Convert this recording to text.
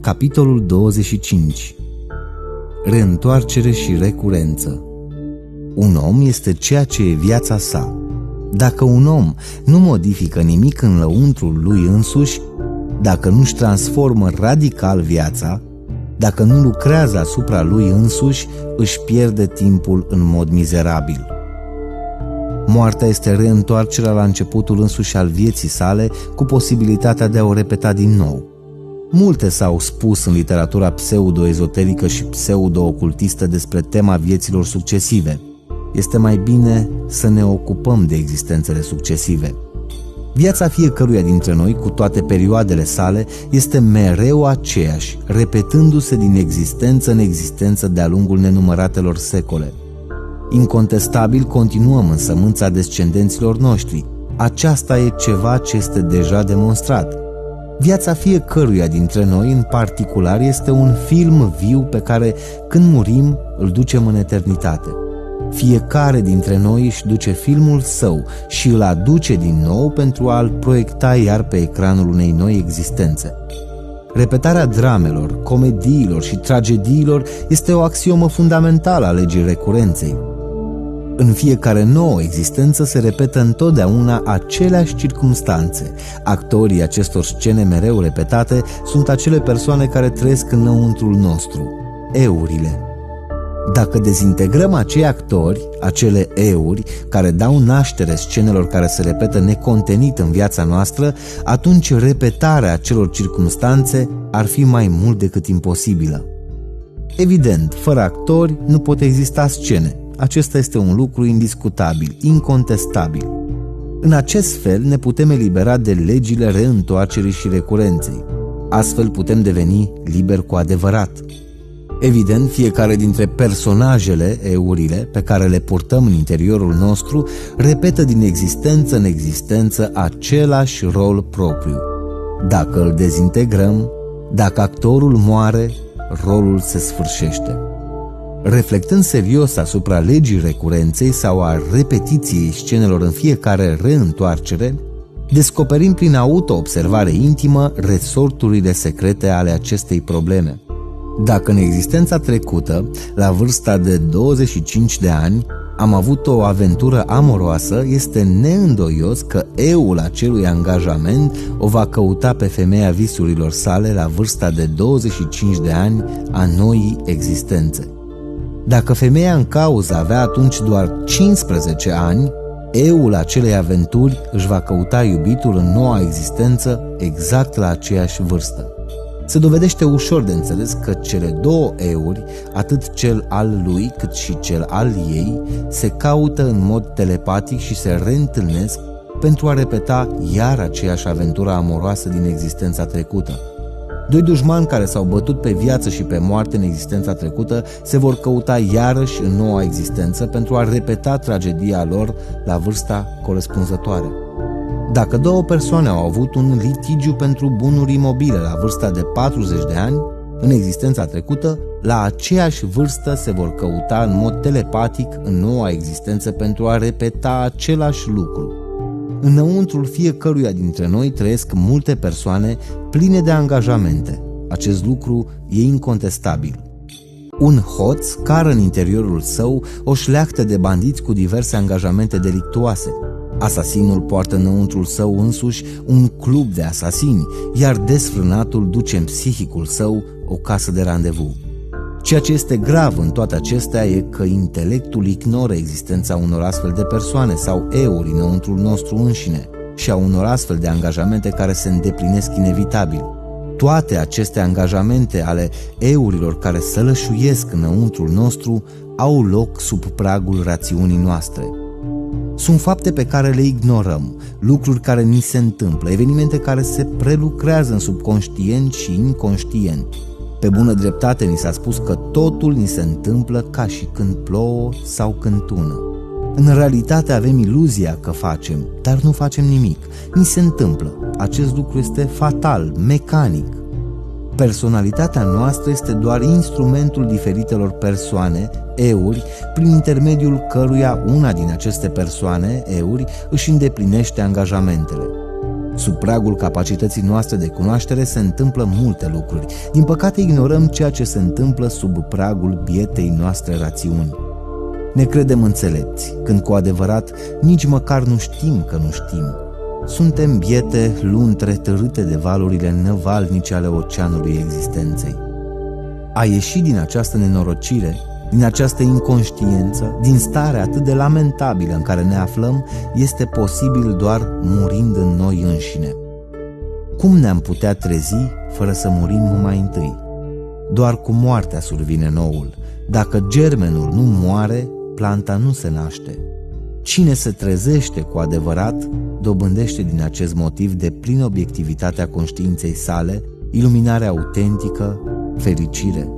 Capitolul 25. Reîntoarcere și recurență. Un om este ceea ce e viața sa. Dacă un om nu modifică nimic în lăuntrul lui însuși, dacă nu-și transformă radical viața, dacă nu lucrează asupra lui însuși, își pierde timpul în mod mizerabil. Moartea este reîntoarcerea la începutul însuși al vieții sale, cu posibilitatea de a o repeta din nou. Multe s-au spus în literatura pseudo-ezoterică și pseudo-ocultistă despre tema vieților succesive. Este mai bine să ne ocupăm de existențele succesive. Viața fiecăruia dintre noi, cu toate perioadele sale, este mereu aceeași, repetându-se din existență în existență de-a lungul nenumăratelor secole. Incontestabil continuăm în sămânța descendenților noștri. Aceasta e ceva ce este deja demonstrat. Viața fiecăruia dintre noi, în particular, este un film viu pe care, când murim, îl ducem în eternitate. Fiecare dintre noi își duce filmul său și îl aduce din nou pentru a-l proiecta iar pe ecranul unei noi existențe. Repetarea dramelor, comediilor și tragediilor este o axiomă fundamentală a legii recurenței. În fiecare nouă existență se repetă întotdeauna aceleași circumstanțe. Actorii acestor scene mereu repetate sunt acele persoane care trăiesc înăuntrul nostru, eurile. Dacă dezintegrăm acei actori, acele euri, care dau naștere scenelor care se repetă necontenit în viața noastră, atunci repetarea acelor circumstanțe ar fi mai mult decât imposibilă. Evident, fără actori nu pot exista scene. Acesta este un lucru indiscutabil, incontestabil. În acest fel ne putem elibera de legile reîntoarcerii și recurenței. Astfel putem deveni liberi cu adevărat. Evident, fiecare dintre personajele, eurile, pe care le purtăm în interiorul nostru, repetă din existență în existență același rol propriu. Dacă îl dezintegrăm, dacă actorul moare, rolul se sfârșește. Reflectând serios asupra legii recurenței sau a repetiției scenelor în fiecare reîntoarcere, descoperim prin auto-observare intimă resorturile secrete ale acestei probleme. Dacă în existența trecută, la vârsta de 25 de ani, am avut o aventură amoroasă, este neîndoios că eul acelui angajament o va căuta pe femeia visurilor sale la vârsta de 25 de ani a noii existențe. Dacă femeia în cauză avea atunci doar 15 ani, eul acelei aventuri își va căuta iubitul în noua existență exact la aceeași vârstă. Se dovedește ușor de înțeles că cele două euri, atât cel al lui cât și cel al ei, se caută în mod telepatic și se reîntâlnesc pentru a repeta iar aceeași aventură amoroasă din existența trecută. Doi dușmani care s-au bătut pe viață și pe moarte în existența trecută se vor căuta iarăși în noua existență pentru a repeta tragedia lor la vârsta corespunzătoare. Dacă două persoane au avut un litigiu pentru bunuri imobile la vârsta de 40 de ani, în existența trecută, la aceeași vârstă se vor căuta în mod telepatic în noua existență pentru a repeta același lucru. Înăuntrul fiecăruia dintre noi trăiesc multe persoane pline de angajamente. Acest lucru e incontestabil. Un hoț cară în interiorul său o șleactă de bandiți cu diverse angajamente delictuoase. Asasinul poartă înăuntrul său însuși un club de asasini, iar desfrânatul duce în psihicul său o casă de randevu. Ceea ce este grav în toate acestea e că intelectul ignoră existența unor astfel de persoane sau euri înăuntrul nostru înșine și a unor astfel de angajamente care se îndeplinesc inevitabil. Toate aceste angajamente ale eurilor care sălășuiesc înăuntrul nostru au loc sub pragul rațiunii noastre. Sunt fapte pe care le ignorăm, lucruri care ni se întâmplă, evenimente care se prelucrează în subconștient și inconștient. Pe bună dreptate ni s-a spus că totul ni se întâmplă ca și când plouă sau când tună. În realitate avem iluzia că facem, dar nu facem nimic. Ni se întâmplă. Acest lucru este fatal, mecanic. Personalitatea noastră este doar instrumentul diferitelor persoane, euri, prin intermediul căruia una din aceste persoane, euri, își îndeplinește angajamentele. Sub pragul capacității noastre de cunoaștere se întâmplă multe lucruri. Din păcate ignorăm ceea ce se întâmplă sub pragul bietei noastre rațiuni. Ne credem înțelepți, când cu adevărat nici măcar nu știm că nu știm. Suntem biete luntre târâte de valurile năvalnice ale oceanului existenței. A ieși din această nenorocire, din această inconștiență, din starea atât de lamentabilă în care ne aflăm, este posibil doar murind în noi înșine. Cum ne-am putea trezi fără să murim mai întâi? Doar cu moartea survine noul. Dacă germenul nu moare, planta nu se naște. Cine se trezește cu adevărat, dobândește din acest motiv de plină obiectivitatea conștiinței sale, iluminare autentică, fericire.